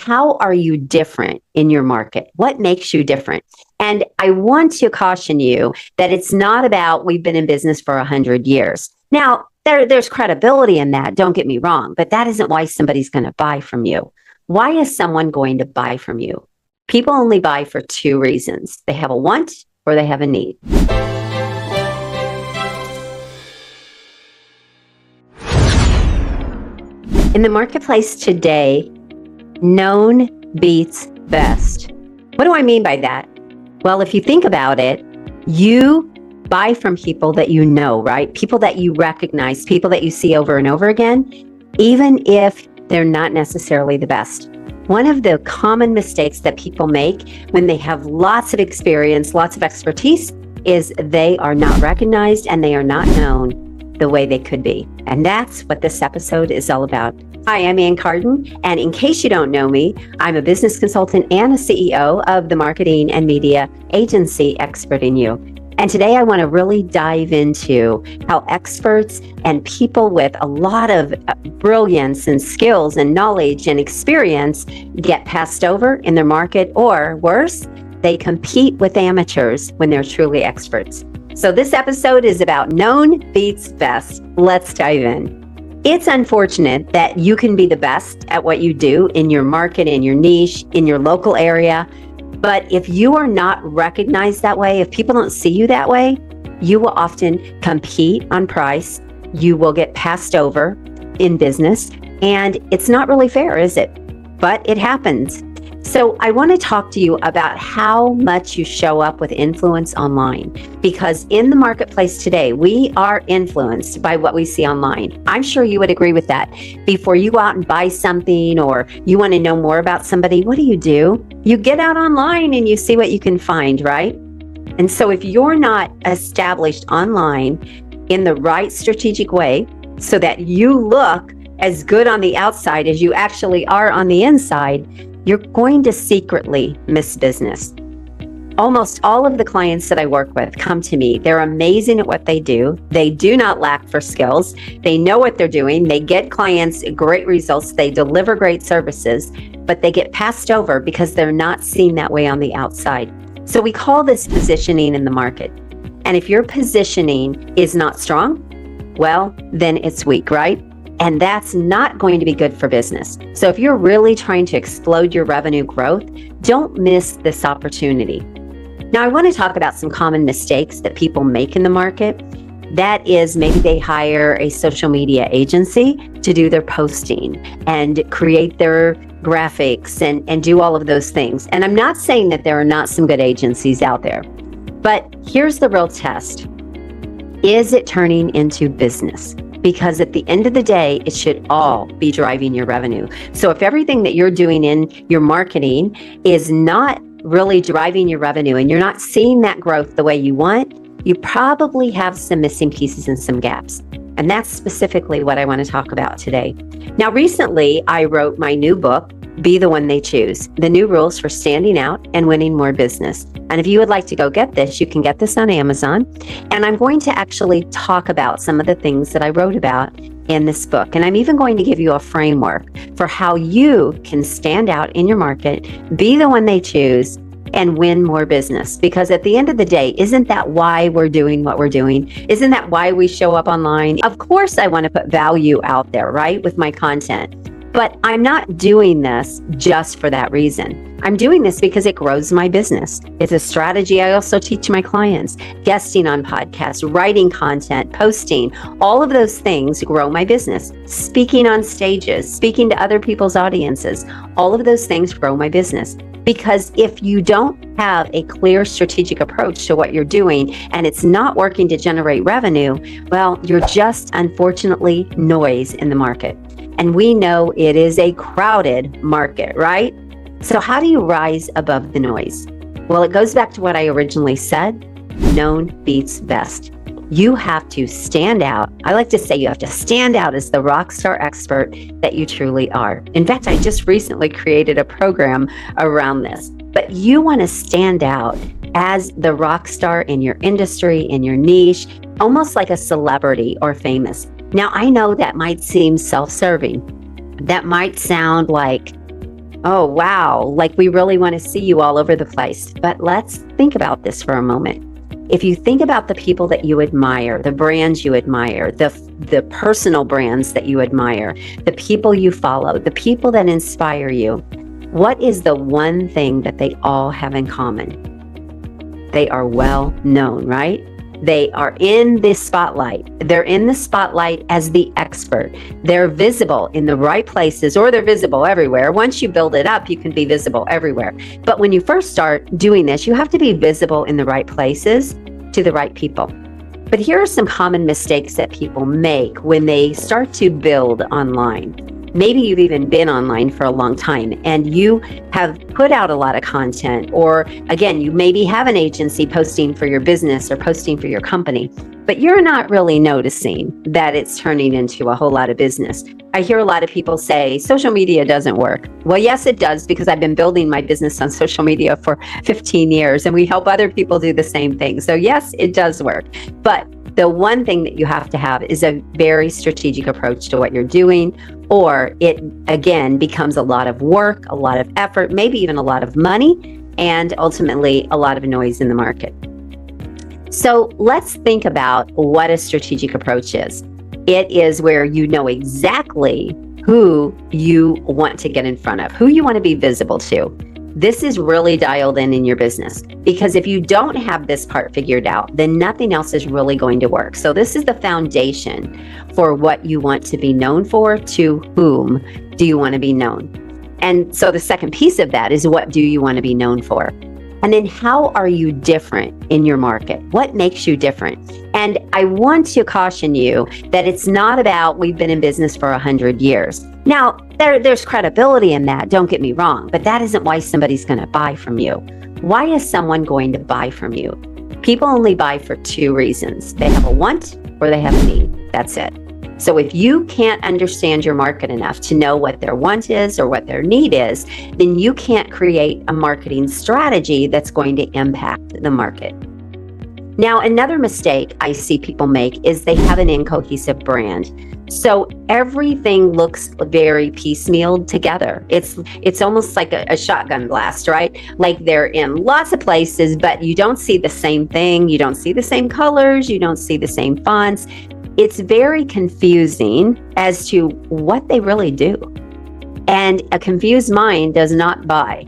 How are you different in your market? What makes you different? And I want to caution you that it's not about we've been in business for 100 years. Now, there's credibility in that, don't get me wrong, but that isn't why somebody's going to buy from you. Why is someone going to buy from you? People only buy for two reasons. They have a want or they have a need. In the marketplace today, known beats best. What do I mean by that? Well, if you think about it, you buy from people that you know, right? People that you recognize, people that you see over and over again, even if they're not necessarily the best. One of the common mistakes that people make when they have lots of experience, lots of expertise, is they are not recognized and they are not known the way they could be. And that's what this episode is all about. Hi, I'm Ann Carden, and in case you don't know me, I'm a business consultant and a CEO of the marketing and media agency Expert in You. And today I want to really dive into how experts and people with a lot of brilliance and skills and knowledge and experience get passed over in their market, or worse, they compete with amateurs when they're truly experts. So this episode is about known beats best. Let's dive in. It's unfortunate that you can be the best at what you do in your market, in your niche, in your local area. But if you are not recognized that way, if people don't see you that way, you will often compete on price. You will get passed over in business. And it's not really fair, is it? But it happens. So I want to talk to you about how much you show up with influence online, because in the marketplace today, we are influenced by what we see online. I'm sure you would agree with that. Before you go out and buy something or you want to know more about somebody, what do? You get out online and you see what you can find, right? And so if you're not established online in the right strategic way so that you look as good on the outside as you actually are on the inside, you're going to secretly miss business. Almost all of the clients that I work with come to me. They're amazing at what they do. They do not lack for skills. They know what they're doing. They get clients great results. They deliver great services, but they get passed over because they're not seen that way on the outside. So we call this positioning in the market. And if your positioning is not strong, well, then it's weak, right? And that's not going to be good for business. So if you're really trying to explode your revenue growth, don't miss this opportunity. Now, I want to talk about some common mistakes that people make in the market. That is, maybe they hire a social media agency to do their posting and create their graphics and do all of those things. And I'm not saying that there are not some good agencies out there, but here's the real test. Is it turning into business? Because at the end of the day, it should all be driving your revenue. So if everything that you're doing in your marketing is not really driving your revenue and you're not seeing that growth the way you want, you probably have some missing pieces and some gaps. And that's specifically what I want to talk about today. Now, recently, I wrote my new book, Be the One They Choose, the new rules for standing out and winning more business. And if you would like to go get this, you can get this on Amazon. And I'm going to actually talk about some of the things that I wrote about in this book. And I'm even going to give you a framework for how you can stand out in your market, be the one they choose, and win more business. Because at the end of the day, isn't that why we're doing what we're doing? Isn't that why we show up online? Of course, I want to put value out there, right, with my content. But I'm not doing this just for that reason. I'm doing this because it grows my business. It's a strategy I also teach my clients. Guesting on podcasts, writing content, posting, all of those things grow my business. Speaking on stages, speaking to other people's audiences, all of those things grow my business. Because if you don't have a clear strategic approach to what you're doing and it's not working to generate revenue, well, you're just unfortunately noise in the market. And we know it is a crowded market, right? So how do you rise above the noise? Well, it goes back to what I originally said. Known beats best. You have to stand out. I like to say you have to stand out as the rock star expert that you truly are. In fact, I just recently created a program around this. But you want to stand out as the rock star in your industry, in your niche, almost like a celebrity or famous. Now, I know that might seem self-serving. That might sound like Oh, wow. Like we really want to see you all over the place. But let's think about this for a moment. If you think about the people that you admire, the brands you admire, the personal brands that you admire, the people you follow, the people that inspire you, what is the one thing that they all have in common? They are well known, right? They are in the spotlight. They're in the spotlight as the expert. They're visible in the right places, or they're visible everywhere. Once you build it up, you can be visible everywhere. But when you first start doing this, you have to be visible in the right places to the right people. But here are some common mistakes that people make when they start to build online. Maybe you've even been online for a long time and you have put out a lot of content, or again, you maybe have an agency posting for your business or posting for your company, but you're not really noticing that it's turning into a whole lot of business. I hear a lot of people say social media doesn't work. Well, yes, it does, because I've been building my business on social media for 15 years and we help other people do the same thing. So yes, it does work. But the one thing that you have to have is a very strategic approach to what you're doing, or it again becomes a lot of work, a lot of effort, maybe even a lot of money, and ultimately a lot of noise in the market. So let's think about what a strategic approach is. It is where you know exactly who you want to get in front of, who you want to be visible to. This is really dialed in your business, because if you don't have this part figured out, then nothing else is really going to work. So this is the foundation for what you want to be known for. To whom do you want to be known? And so the second piece of that is, what do you want to be known for? And then how are you different in your market? What makes you different? And I want to caution you that it's not about we've been in business for 100 years. Now, there's credibility in that, don't get me wrong, but that isn't why somebody's going to buy from you. Why is someone going to buy from you? People only buy for two reasons. They have a want or they have a need. That's it. So if you can't understand your market enough to know what their want is or what their need is, then you can't create a marketing strategy that's going to impact the market. Now, another mistake I see people make is they have an incohesive brand. So everything looks very piecemeal together. It's almost like a shotgun blast, right? Like they're in lots of places, but you don't see the same thing. You don't see the same colors. You don't see the same fonts. It's very confusing as to what they really do. And a confused mind does not buy.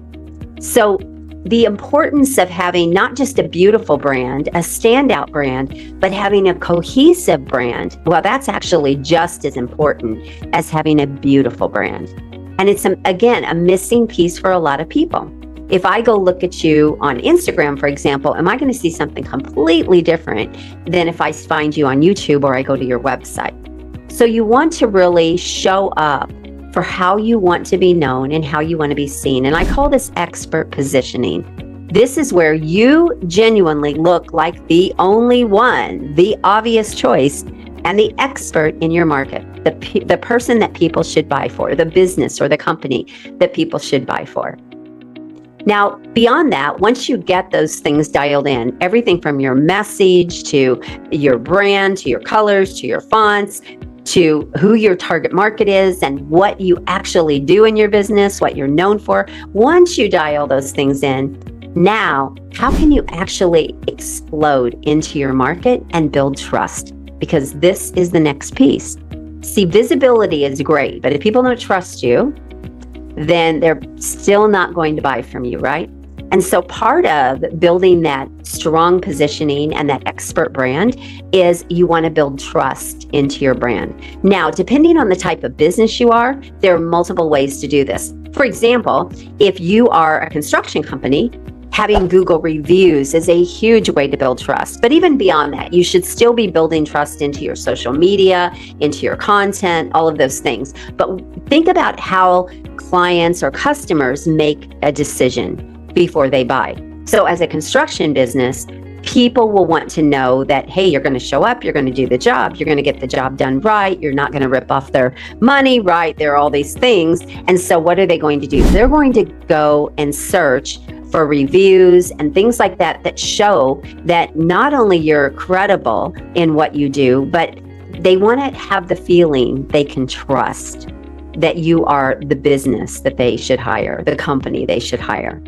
So the importance of having not just a beautiful brand, a standout brand, but having a cohesive brand, well, that's actually just as important as having a beautiful brand. And it's, again, a missing piece for a lot of people. If I go look at you on Instagram, for example, am I going to see something completely different than if I find you on YouTube or I go to your website? So you want to really show up for how you want to be known and how you want to be seen. And I call this expert positioning. This is where you genuinely look like the only one, the obvious choice, and the expert in your market, the person that people should buy for, the business or the company that people should buy for. Now, beyond that, once you get those things dialed in, everything from your message to your brand, to your colors, to your fonts, to who your target market is and what you actually do in your business, what you're known for. Once you dial those things in, now, how can you actually explode into your market and build trust? Because this is the next piece. See, visibility is great, but if people don't trust you, then they're still not going to buy from you, right? And so part of building that strong positioning and that expert brand is you want to build trust into your brand. Now, depending on the type of business you are, there are multiple ways to do this. For example, if you are a construction company, having Google reviews is a huge way to build trust. But even beyond that, you should still be building trust into your social media, into your content, all of those things. But think about how clients or customers make a decision before they buy. So as a construction business, people will want to know that, hey, you're going to show up, you're going to do the job, you're going to get the job done right, you're not going to rip off their money, right? There are all these things. And so what are they going to do? They're going to go and search for reviews and things like that that show that not only you're credible in what you do, but they want to have the feeling they can trust that you are the business that they should hire, the company they should hire.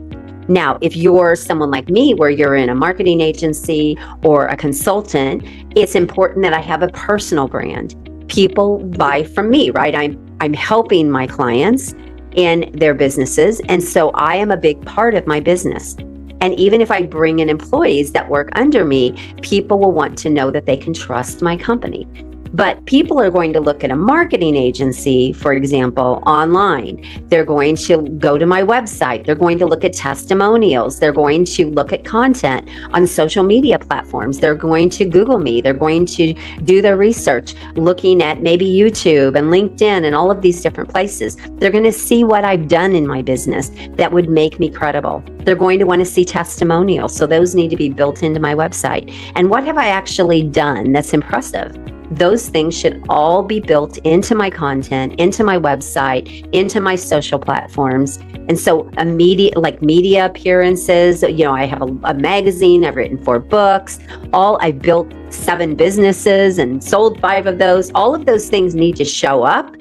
Now, if you're someone like me, where you're in a marketing agency or a consultant, it's important that I have a personal brand. People buy from me, right? I'm helping my clients in their businesses, and so I am a big part of my business. And even if I bring in employees that work under me, people will want to know that they can trust my company. But people are going to look at a marketing agency, for example, online. They're going to go to my website. They're going to look at testimonials. They're going to look at content on social media platforms. They're going to Google me. They're going to do their research, looking at maybe YouTube and LinkedIn and all of these different places. They're going to see what I've done in my business that would make me credible. They're going to want to see testimonials. So those need to be built into my website. And what have I actually done that's impressive? Those things should all be built into my content, into my website, into my social platforms. And so media appearances, I have a magazine, I've written 4 books, I built 7 businesses and sold 5 of those. All of those things need to show up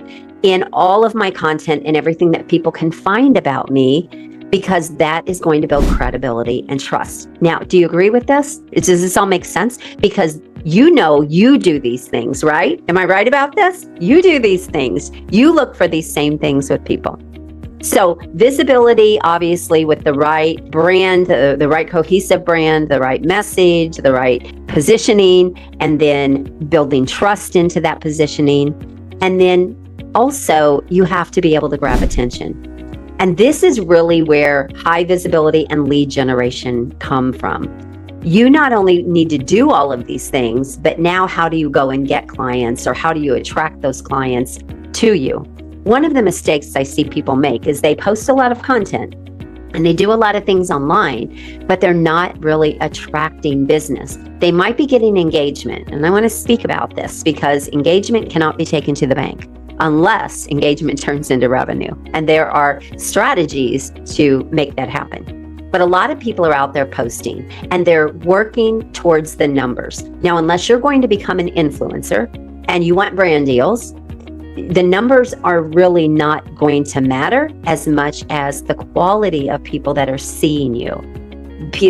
in all of my content and everything that people can find about me, because that is going to build credibility and trust. Now, do you agree with this? Does this all make sense? Because you do these things, right? Am I right about this? You do these things. You look for these same things with people. So visibility, obviously, with the right brand, the right cohesive brand, the right message, the right positioning, and then building trust into that positioning. And then also, you have to be able to grab attention. And this is really where high visibility and lead generation come from. You not only need to do all of these things, but now how do you go and get clients, or how do you attract those clients to you? One of the mistakes I see people make is they post a lot of content and they do a lot of things online, but they're not really attracting business. They might be getting engagement. And I want to speak about this because engagement cannot be taken to the bank unless engagement turns into revenue. And there are strategies to make that happen. But a lot of people are out there posting and they're working towards the numbers. Now, unless you're going to become an influencer and you want brand deals, the numbers are really not going to matter as much as the quality of people that are seeing you,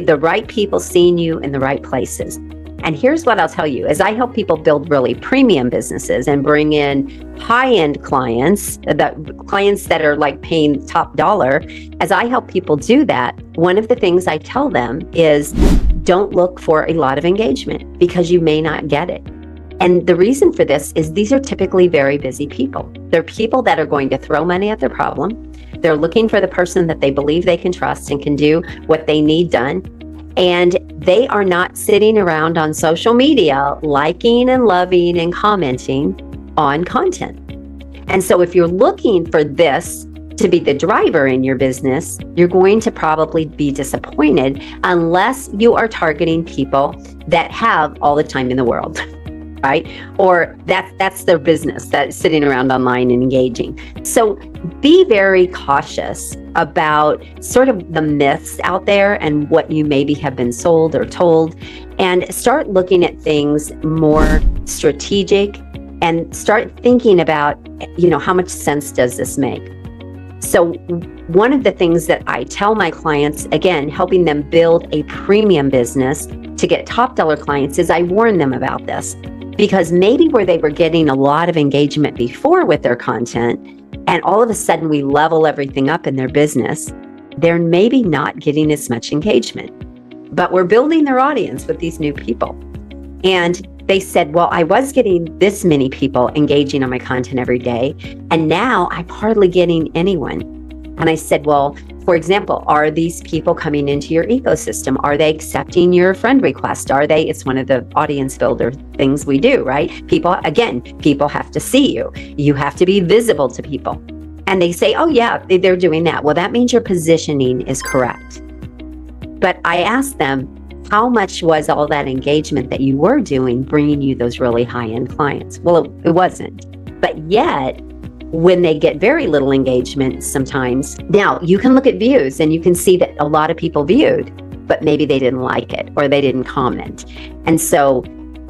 the right people seeing you in the right places. And here's what I'll tell you, as I help people build really premium businesses and bring in high-end clients, clients that are like paying top dollar, as I help people do that, one of the things I tell them is don't look for a lot of engagement because you may not get it. And the reason for this is these are typically very busy people. They're people that are going to throw money at their problem. They're looking for the person that they believe they can trust and can do what they need done. And they are not sitting around on social media liking and loving and commenting on content. And so if you're looking for this to be the driver in your business, you're going to probably be disappointed unless you are targeting people that have all the time in the world, right? Or that's their business, that's sitting around online and engaging. So be very cautious about sort of the myths out there and what you maybe have been sold or told, and start looking at things more strategic and start thinking about, how much sense does this make? So one of the things that I tell my clients, again, helping them build a premium business to get top dollar clients, is I warn them about this. Because maybe where they were getting a lot of engagement before with their content, and all of a sudden we level everything up in their business, they're maybe not getting as much engagement. But we're building their audience with these new people. And they said, well, I was getting this many people engaging on my content every day, and now I'm hardly getting anyone. And I said, well, for example, are these people coming into your ecosystem? Are they accepting your friend request? It's one of the audience builder things we do, right? People have to see you. You have to be visible to people. And they say, oh yeah, they're doing that. Well, that means your positioning is correct. But I asked them, how much was all that engagement that you were doing bringing you those really high-end clients? Well, it wasn't. But yet, when they get very little engagement sometimes, now you can look at views and you can see that a lot of people viewed, but maybe they didn't like it or they didn't comment. And so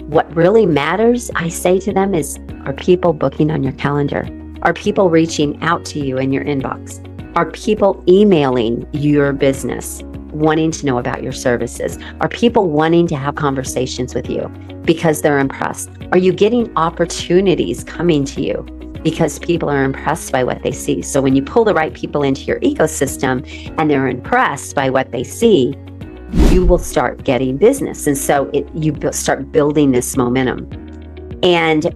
what really matters, I say to them, is, are people booking on your calendar? Are people reaching out to you in your inbox? Are people emailing your business, wanting to know about your services? Are people wanting to have conversations with you because they're impressed? Are you getting opportunities coming to you because people are impressed by what they see? So when you pull the right people into your ecosystem and they're impressed by what they see, you will start getting business. And so you start building this momentum. And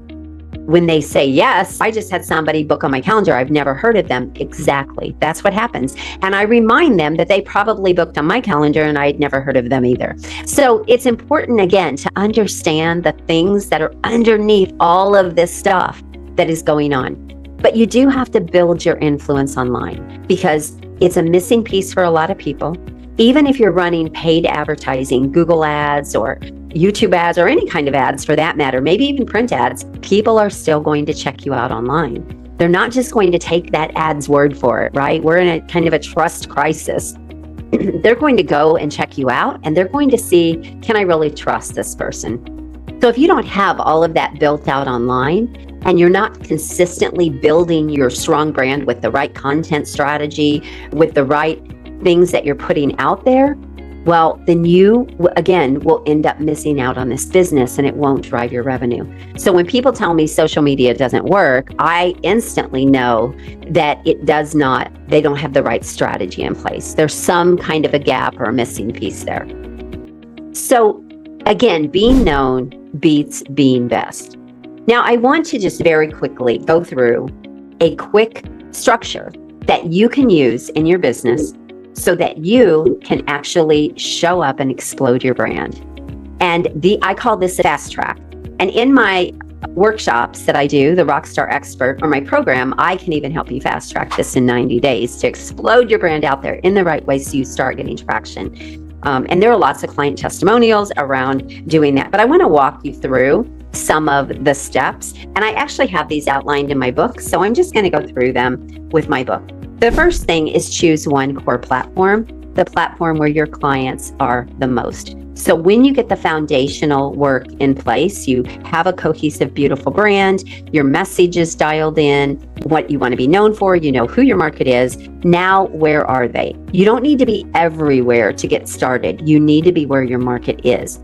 when they say, yes, I just had somebody book on my calendar, I've never heard of them. Exactly. That's what happens. And I remind them that they probably booked on my calendar and I'd never heard of them either. So it's important, again, to understand the things that are underneath all of this stuff that is going on. But you do have to build your influence online because it's a missing piece for a lot of people. Even if you're running paid advertising, Google ads or YouTube ads or any kind of ads for that matter, maybe even print ads, people are still going to check you out online. They're not just going to take that ad's word for it, right? We're in a kind of a trust crisis. They're going to go and check you out and they're going to see, can I really trust this person? So if you don't have all of that built out online and you're not consistently building your strong brand with the right content strategy, with the right things that you're putting out there, well, then you, again, will end up missing out on this business and it won't drive your revenue. So when people tell me social media doesn't work, I instantly know that it does not, they don't have the right strategy in place. There's some kind of a gap or a missing piece there. So again, being known beats being best. Now, I want to just very quickly go through a quick structure that you can use in your business so that you can actually show up and explode your brand. And I call this a fast track. And in my workshops that I do, the Rockstar Expert, or my program, I can even help you fast track this in 90 days to explode your brand out there in the right way so you start getting traction. And there are lots of client testimonials around doing that. But I want to walk you through some of the steps. And I actually have these outlined in my book. So I'm just going to go through them with my book. The first thing is choose one core platform, the platform where your clients are the most. So when you get the foundational work in place, you have a cohesive, beautiful brand, your message is dialed in, what you want to be known for, you know who your market is. Now, where are they? You don't need to be everywhere to get started. You need to be where your market is.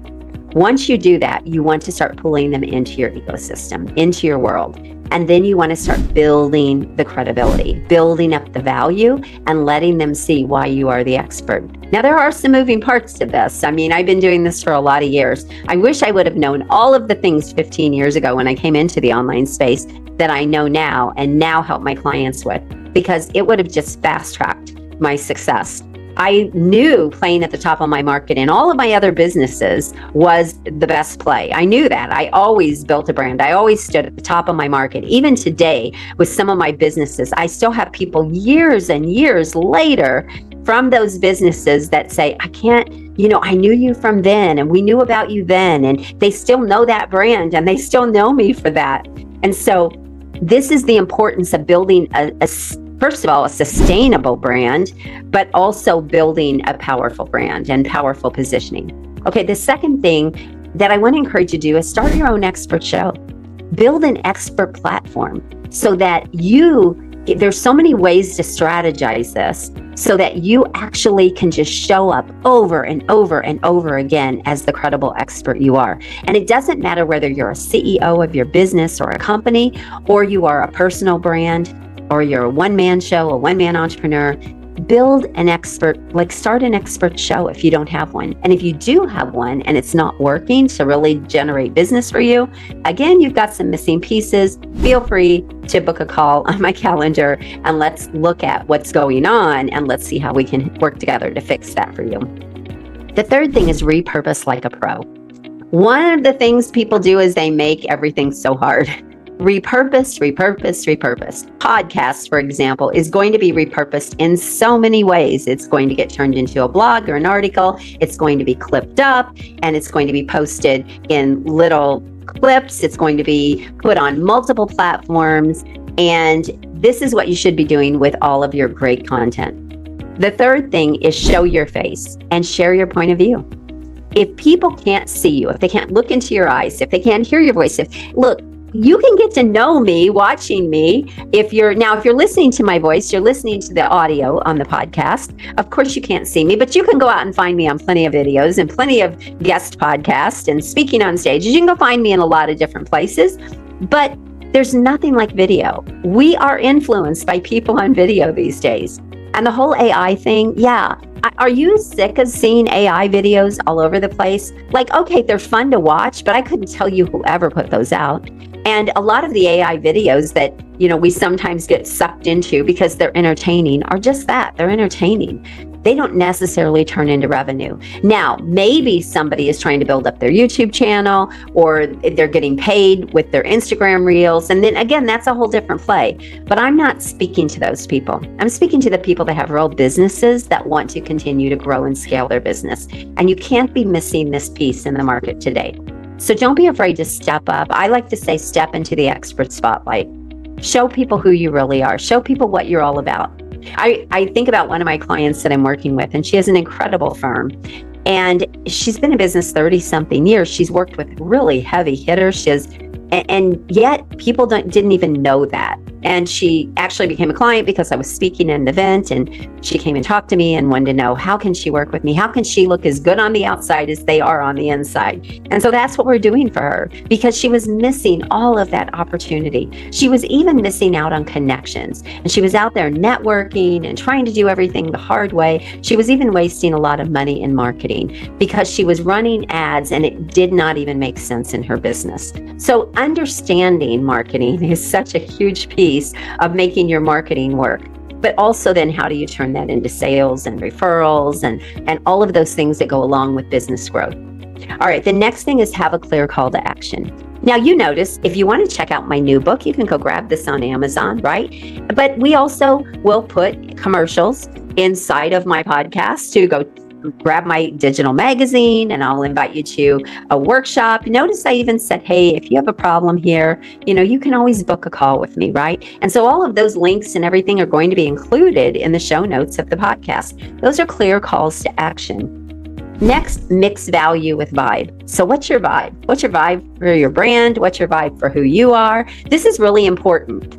Once you do that, you want to start pulling them into your ecosystem, into your world. And then you want to start building the credibility, building up the value, and letting them see why you are the expert. Now, there are some moving parts to this. I mean, I've been doing this for a lot of years. I wish I would have known all of the things 15 years ago when I came into the online space that I know now and now help my clients with, because it would have just fast-tracked my success. I knew playing at the top of my market in all of my other businesses was the best play. I knew that. I always built a brand. I always stood at the top of my market. Even today, with some of my businesses, I still have people years and years later from those businesses that say, I knew you from then, and we knew about you then, and they still know that brand, and they still know me for that. And so this is the importance of building first of all, a sustainable brand, but also building a powerful brand and powerful positioning. Okay, the second thing that I want to encourage you to do is start your own expert show. Build an expert platform so that there's so many ways to strategize this so that you actually can just show up over and over and over again as the credible expert you are. And it doesn't matter whether you're a CEO of your business or a company, or you are a personal brand, or you're a one-man show, a one-man entrepreneur. Build an expert, start an expert show if you don't have one. And if you do have one and it's not working to really generate business for you, again, you've got some missing pieces. Feel free to book a call on my calendar and let's look at what's going on and let's see how we can work together to fix that for you. The third thing is repurpose like a pro. One of the things people do is they make everything so hard. Repurpose. Podcast, for example, is going to be repurposed in so many ways. It's going to get turned into a blog or an article. It's going to be clipped up and it's going to be posted in little clips. It's going to be put on multiple platforms. And this is what you should be doing with all of your great content. The third thing is show your face and share your point of view. If people can't see you, if they can't look into your eyes, if they can't hear your voice, you can get to know me watching me. If you're listening to my voice, you're listening to the audio on the podcast. Of course, you can't see me, but you can go out and find me on plenty of videos and plenty of guest podcasts and speaking on stages. You can go find me in a lot of different places, but there's nothing like video. We are influenced by people on video these days. And the whole AI thing, yeah. Are you sick of seeing AI videos all over the place? Like, okay, they're fun to watch, but I couldn't tell you whoever put those out. And a lot of the AI videos that, we sometimes get sucked into because they're entertaining are just that, they're entertaining. They don't necessarily turn into revenue. Now, maybe somebody is trying to build up their YouTube channel, or they're getting paid with their Instagram reels. And then again, that's a whole different play. But I'm not speaking to those people. I'm speaking to the people that have real businesses that want to continue to grow and scale their business. And you can't be missing this piece in the market today. So don't be afraid to step up. I like to say, step into the expert spotlight. Show people who you really are. Show people what you're all about. I think about one of my clients that I'm working with, and she has an incredible firm. And she's been in business 30 something years. She's worked with really heavy hitters. And yet people didn't even know that. And she actually became a client because I was speaking at an event, and she came and talked to me and wanted to know, how can she work with me? How can she look as good on the outside as they are on the inside? And so that's what we're doing for her, because she was missing all of that opportunity. She was even missing out on connections, and she was out there networking and trying to do everything the hard way. She was even wasting a lot of money in marketing because she was running ads and it did not even make sense in her business. So understanding marketing is such a huge piece of making your marketing work. But also then, how do you turn that into sales and referrals and all of those things that go along with business growth? All right, the next thing is have a clear call to action. Now, you notice, if you want to check out my new book, you can go grab this on Amazon, right? But we also will put commercials inside of my podcast to go grab my digital magazine, and I'll invite you to a workshop. Notice I even said, hey, if you have a problem here, you can always book a call with me, right? And so all of those links and everything are going to be included in the show notes of the podcast. Those are clear calls to action. Next, mix value with vibe. So what's your vibe? What's your vibe for your brand? What's your vibe for who you are? This is really important.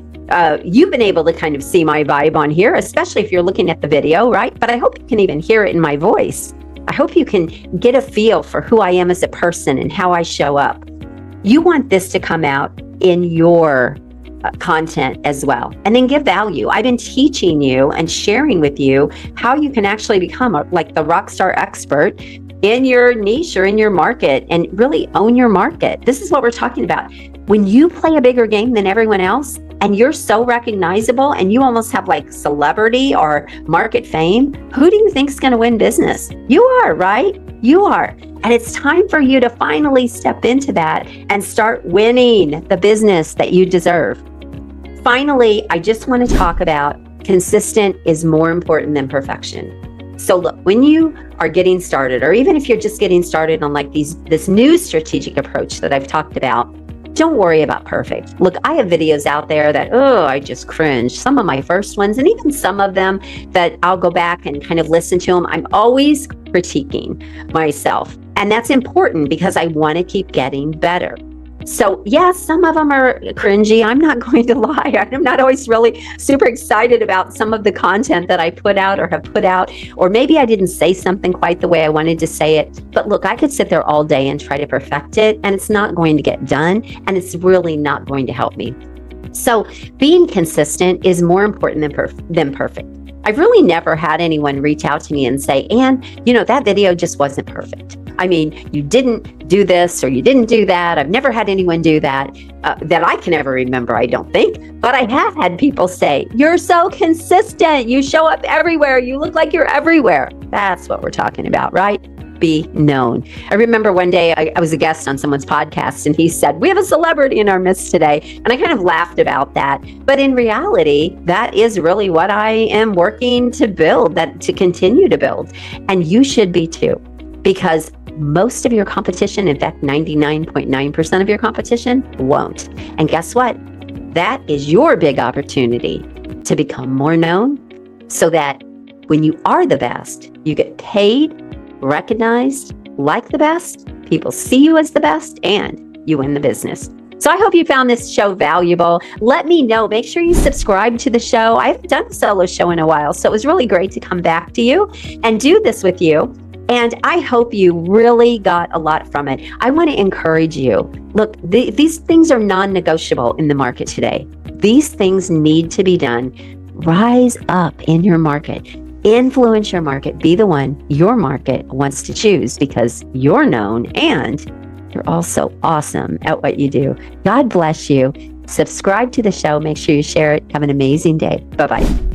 You've been able to kind of see my vibe on here, especially if you're looking at the video, right? But I hope you can even hear it in my voice. I hope you can get a feel for who I am as a person and how I show up. You want this to come out in your content as well, and then give value. I've been teaching you and sharing with you how you can actually become like the rock star expert in your niche or in your market and really own your market. This is what we're talking about. When you play a bigger game than everyone else and you're so recognizable and you almost have like celebrity or market fame, who do you think is going to win business? You are, right? You are. And it's time for you to finally step into that and start winning the business that you deserve. Finally, I just want to talk about consistent is more important than perfection. So look, when you are getting started, or even if you're just getting started on like this new strategic approach that I've talked about, don't worry about perfect. Look, I have videos out there that, I just cringe. Some of my first ones, and even some of them that I'll go back and kind of listen to them. I'm always critiquing myself. And that's important because I want to keep getting better. So yeah, some of them are cringy. I'm not going to lie. I'm not always really super excited about some of the content that I put out or have put out, or maybe I didn't say something quite the way I wanted to say it. But look, I could sit there all day and try to perfect it, and it's not going to get done, and it's really not going to help me. So being consistent is more important than perfect. I've really never had anyone reach out to me and say, Ann, that video just wasn't perfect. I mean, you didn't do this or you didn't do that. I've never had anyone do that I can ever remember, I don't think. But I have had people say, you're so consistent. You show up everywhere. You look like you're everywhere. That's what we're talking about, right? Be known. I remember one day I was a guest on someone's podcast and he said, we have a celebrity in our midst today. And I kind of laughed about that. But in reality, that is really what I am working to build, to continue to build. And you should be too, because most of your competition, in fact, 99.9% of your competition won't. And guess what? That is your big opportunity to become more known so that when you are the best, you get paid, recognized like the best, people see you as the best, and you win the business. So I hope you found this show valuable. Let me know. Make sure you subscribe to the show. I haven't done a solo show in a while, so it was really great to come back to you and do this with you. And I hope you really got a lot from it. I want to encourage you. Look, these things are non-negotiable in the market today. These things need to be done. Rise up in your market. Influence your market. Be the one your market wants to choose because you're known and you're also awesome at what you do. God bless you. Subscribe to the show. Make sure you share it. Have an amazing day. Bye-bye.